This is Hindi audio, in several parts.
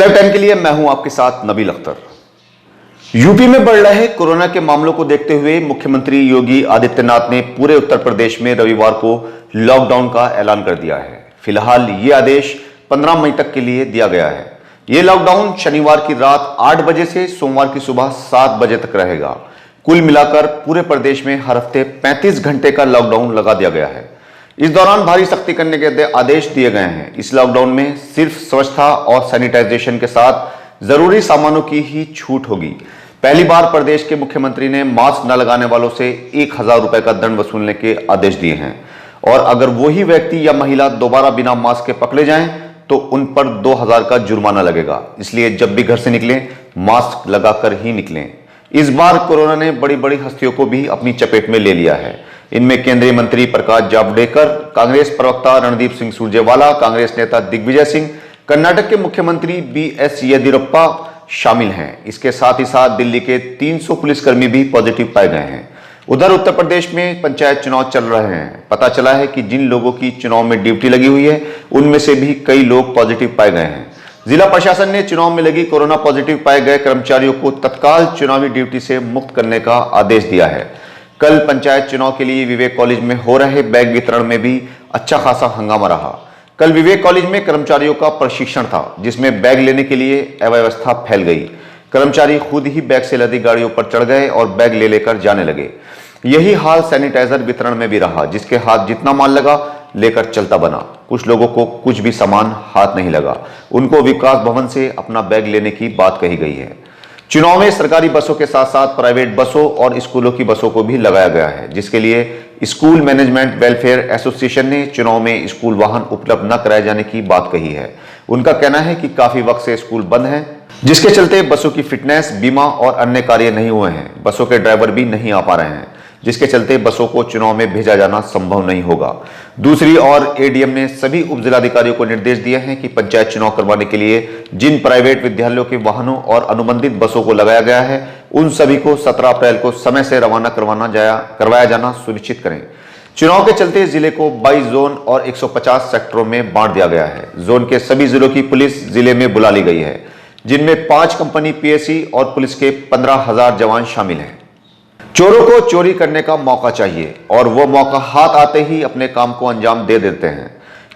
लाइव टाइम के लिए मैं हूं आपके साथ नबील अख्तर। यूपी में बढ़ रहे कोरोना के मामलों को देखते हुए मुख्यमंत्री योगी आदित्यनाथ ने पूरे उत्तर प्रदेश में रविवार को लॉकडाउन का ऐलान कर दिया है। फिलहाल ये आदेश 15 मई तक के लिए दिया गया है। ये लॉकडाउन शनिवार की रात 8 बजे से सोमवार की सुबह 7 बजे तक रहेगा। कुल मिलाकर पूरे प्रदेश में हर हफ्ते 35 घंटे का लॉकडाउन लगा दिया गया है। इस दौरान भारी सख्ती करने के आदेश दिए गए हैं। इस लॉकडाउन में सिर्फ स्वच्छता और सैनिटाइजेशन के साथ जरूरी सामानों की ही छूट होगी। पहली बार प्रदेश के मुख्यमंत्री ने मास्क न लगाने वालों से 1000 रुपए का दंड वसूलने के आदेश दिए हैं और अगर वही व्यक्ति या महिला दोबारा बिना मास्क के पकड़े जाएं तो उन पर 2000 का जुर्माना लगेगा। इसलिए जब भी घर से निकलें मास्क लगाकर ही निकलें। इस बार कोरोना ने बड़ी बड़ी हस्तियों को भी अपनी चपेट में ले लिया है। इनमें केंद्रीय मंत्री प्रकाश जावड़ेकर, कांग्रेस प्रवक्ता रणदीप सिंह सुरजेवाला, कांग्रेस नेता दिग्विजय सिंह, कर्नाटक के मुख्यमंत्री बीएस येदियुरप्पा शामिल हैं। इसके साथ ही साथ दिल्ली के 300 पुलिसकर्मी भी पॉजिटिव पाए गए हैं। उधर उत्तर प्रदेश में पंचायत चुनाव चल रहे हैं। पता चला है कि जिन लोगों की चुनाव में ड्यूटी लगी हुई है उनमें से भी कई लोग पॉजिटिव पाए गए हैं। जिला प्रशासन ने चुनाव में लगी कोरोना पॉजिटिव पाए गए कर्मचारियों को तत्काल चुनावी ड्यूटी से मुक्त करने का आदेश दिया है। कल पंचायत चुनाव के लिए विवेक कॉलेज में हो रहे बैग वितरण में भी अच्छा खासा हंगामा रहा। कल विवेक कॉलेज में कर्मचारियों का प्रशिक्षण था जिसमें बैग लेने के लिए अव्यवस्था फैल गई। कर्मचारी खुद ही बैग से लदी गाड़ियों पर चढ़ गए और बैग ले लेकर जाने लगे। यही हाल सैनिटाइजर वितरण में भी रहा। जिसके हाथ जितना माल लगा लेकर चलता बना। कुछ लोगों को कुछ भी सामान हाथ नहीं लगा। उनको विकास भवन से अपना बैग लेने की बात कही गई है। चुनाव में सरकारी बसों के साथ साथ प्राइवेट बसों और स्कूलों की बसों को भी लगाया गया है, जिसके लिए स्कूल मैनेजमेंट वेलफेयर एसोसिएशन ने चुनाव में स्कूल वाहन उपलब्ध न कराए जाने की बात कही है। उनका कहना है कि काफी वक्त से स्कूल बंद है, जिसके चलते बसों की फिटनेस, बीमा और अन्य कार्य नहीं हुए हैं। बसों के ड्राइवर भी नहीं आ पा रहे हैं, जिसके चलते बसों को चुनाव में भेजा जाना संभव नहीं होगा। दूसरी ओर एडीएम ने सभी उपजिलाधिकारियों को निर्देश दिए हैं कि पंचायत चुनाव करवाने के लिए जिन प्राइवेट विद्यालयों के वाहनों और अनुबंधित बसों को लगाया गया है उन सभी को 17 अप्रैल को समय से रवाना करवाया जाना सुनिश्चित करें। चुनाव के चलते जिले को 22 जोन और 150 सेक्टरों में बांट दिया गया है। जोन के सभी जिलों की पुलिस जिले में बुला ली गई है, जिनमें 5 कंपनी पीएसी और पुलिस के 15,000 जवान शामिल हैं। चोरों को चोरी करने का मौका चाहिए और वो मौका हाथ आते ही अपने काम को अंजाम दे देते हैं।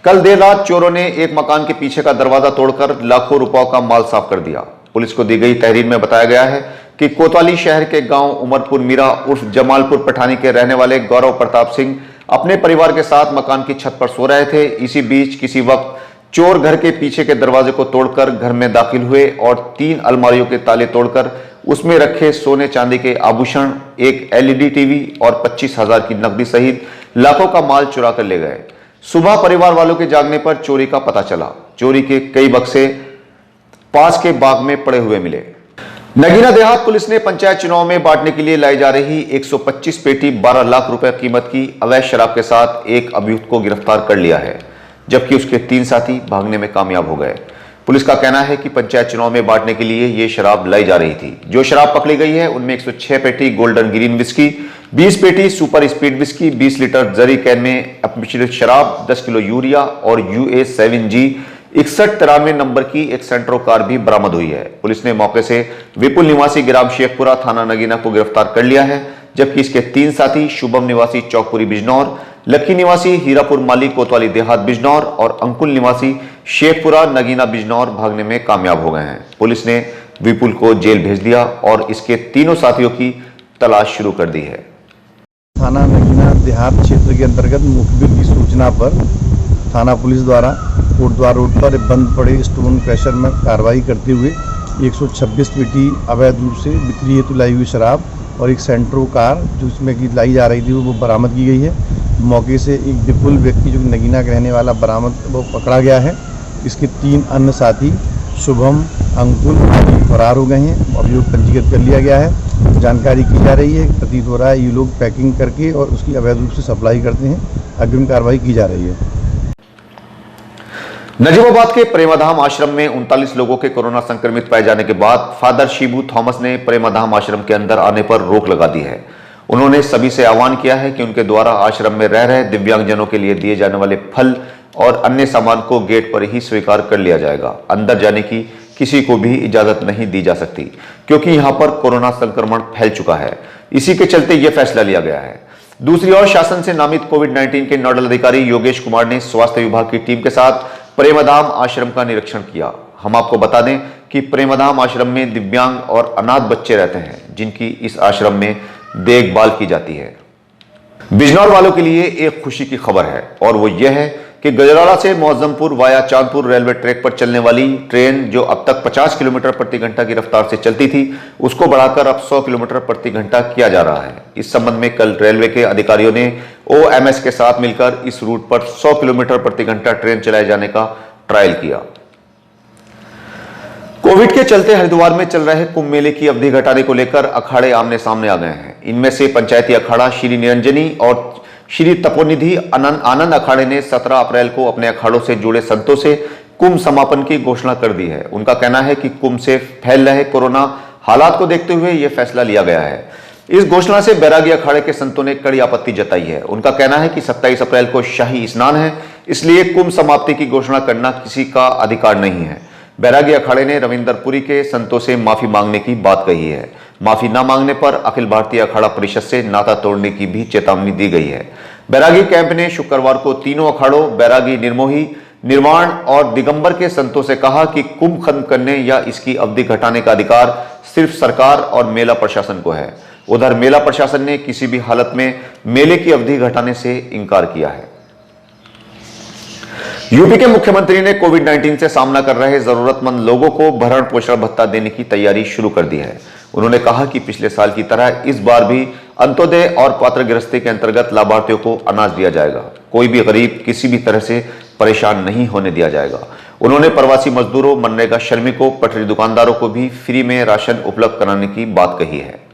कल देर रात चोरों ने एक मकान के पीछे का दरवाजा तोड़कर लाखों रुपयों का माल साफ कर दिया। पुलिस को दी गई तहरीर में बताया गया है कि कोतवाली शहर के गांव उमरपुर मीरा उर्फ जमालपुर पठानी के रहने वाले गौरव प्रताप सिंह अपने परिवार के साथ मकान की छत पर सो रहे थे। इसी बीच किसी वक्त चोर घर के पीछे के दरवाजे को तोड़कर घर में दाखिल हुए और 3 अलमारियों के ताले तोड़कर उसमें रखे सोने चांदी के आभूषण, एक एलईडी टीवी और 25,000 की नकदी सहित लाखों का माल चुरा कर ले गए। सुबह परिवार वालों के जागने पर चोरी का पता चला। चोरी के कई बक्से पास के बाग में पड़े हुए मिले। नगीना देहात पुलिस ने पंचायत चुनाव में बांटने के लिए लाई जा रही 125 पेटी 12 लाख रुपए कीमत की अवैध शराब के साथ एक अभियुक्त को गिरफ्तार कर लिया है, जबकि उसके 3 साथी भागने में कामयाब हो गए। पुलिस का कहना है कि पंचायत चुनाव में बांटने के लिए यह शराब लाई जा रही थी। जो शराब पकड़ी गई है उनमें 106 पेटी गोल्डन ग्रीन विस्की, 20 पेटी super speed whisky, 20 litre zari can में अपमिश्रित शराब, 10 किलो यूरिया और UA7G 6193 नंबर की एक सेंट्रो कार भी बरामद हुई है। पुलिस ने मौके से विपुल निवासी ग्राम शेखपुरा थाना नगीना को गिरफ्तार कर लिया है, जबकि इसके 3 साथी शुभम निवासी चौकपुरी बिजनौर, लक्की निवासी हीरापुर माली कोतवाली देहात बिजनौर और अंकुल निवासी शेखपुरा नगीना बिजनौर भागने में कामयाब हो गए हैं। पुलिस ने विपुल को जेल भेज दिया और इसके तीनों साथियों की तलाश शुरू कर दी है। थाना नगीना देहात क्षेत्र के अंतर्गत मुखबिर की सूचना पर थाना पुलिस द्वारा कोटद्वार रोड पर बंद पड़े स्टोन क्रशर में कार्रवाई करते हुए 126 पेटी अवैध रूप से बिक्री हेतु लाई हुई शराब और एक सेंट्रो कार जो इसमें की लाई जा रही थी वो बरामद की गई है। मौके से एक विपुल व्यक्ति जो नगीना का रहने वाला वो पकड़ा गया है। इसके 3 अन्य साथी शुभम, अंकुल आदि फरार हो गए हैं। अभियोग पंजीकृत कर लिया गया है। जानकारी की जा रही है, प्रतीत हो रहा है ये लोग पैकिंग करके और उसकी अवैध रूप से सप्लाई करते हैं। अग्रिम कार्रवाई की जा रही है। नजीबाबाद के प्रेमाधाम आश्रम में 39 लोगों के कोरोना संक्रमित पाए जाने के बाद फादर शिबू थॉमस ने प्रेमाधाम आश्रम के अंदर आने पर रोक लगा दी है। उन्होंने सभी से आह्वान किया है कि उनके द्वारा आश्रम में रह रहे दिव्यांगजनों के लिए दिए जाने वाले फल और अन्य सामान को गेट पर ही स्वीकार कर लिया जाएगा। अंदर जाने की किसी को भी इजाजत नहीं दी जा सकती, क्योंकि यहां पर कोरोना संक्रमण फैल चुका है। इसी के चलते यह फैसला लिया गया है। दूसरी ओर शासन से नामित कोविड-19 के नोडल अधिकारी योगेश कुमार ने स्वास्थ्य विभाग की टीम के साथ प्रेमधाम आश्रम का निरीक्षण किया। हम आपको बता दें कि प्रेमधाम आश्रम में दिव्यांग और अनाथ बच्चे रहते हैं, जिनकी इस आश्रम में देखभाल की जाती है। बिजनौर वालों के लिए एक खुशी की खबर है, और वो यह है कि गजराला से Maujampur via Chandpur railway track पर चलने वाली ट्रेन, जो अब तक 50 किलोमीटर प्रति घंटा की रफ्तार से चलती थी, उसको बढ़ाकर अब 100 किलोमीटर प्रति घंटा किया जा रहा है। इस संबंध में कल रेलवे के अधिकारियों ने OMS के साथ मिलकर इस रूट पर 100 किलोमीटर प्रति घंटा ट्रेन चलाए जाने का ट्रायल किया। कोविड के चलते हरिद्वार में चल रहे कुंभ मेले की अवधि घटाने को लेकर अखाड़े आमने सामने आ गए हैं। इनमें से पंचायती अखाड़ा श्री निरंजनी और श्री तपोनिधि आनंद अखाड़े ने 17 अप्रैल को अपने अखाड़ों से जुड़े संतों से कुंभ समापन की घोषणा कर दी है। उनका कहना है कि कुंभ से फैल रहे कोरोना हालात को देखते हुए यह फैसला लिया गया है। इस घोषणा से बैरागी अखाड़े के संतों ने कड़ी आपत्ति जताई है। उनका कहना है कि 27 अप्रैल को शाही स्नान है, इसलिए कुंभ समाप्ति की घोषणा करना किसी का अधिकार नहीं है। बैरागी अखाड़े ने रविंदरपुरी के संतों से माफी मांगने की बात कही है। माफी न मांगने पर अखिल भारतीय अखाड़ा परिषद से नाता तोड़ने की भी चेतावनी दी गई है। बैरागी कैंप ने शुक्रवार को तीनों अखाड़ों बैरागी, निर्मोही, निर्वाण और दिगंबर के संतों से कहा कि कुंभ खत्म करने या इसकी अवधि घटाने का अधिकार सिर्फ सरकार और मेला प्रशासन को है। उधर मेला प्रशासन ने किसी भी हालत में मेले की अवधि घटाने से इनकार किया है। यूपी के मुख्यमंत्री ने कोविड-19 से सामना कर रहे जरूरतमंद लोगों को भरण पोषण भत्ता देने की तैयारी शुरू कर दी है। उन्होंने कहा कि पिछले साल की तरह इस बार भी अंत्योदय और पात्र गृहस्थी के अंतर्गत लाभार्थियों को अनाज दिया जाएगा। कोई भी गरीब किसी भी तरह से परेशान नहीं होने दिया जाएगा। उन्होंने प्रवासी मजदूरों, मनरेगा श्रमिकों, पटरी दुकानदारों को भी फ्री में राशन उपलब्ध कराने की बात कही है।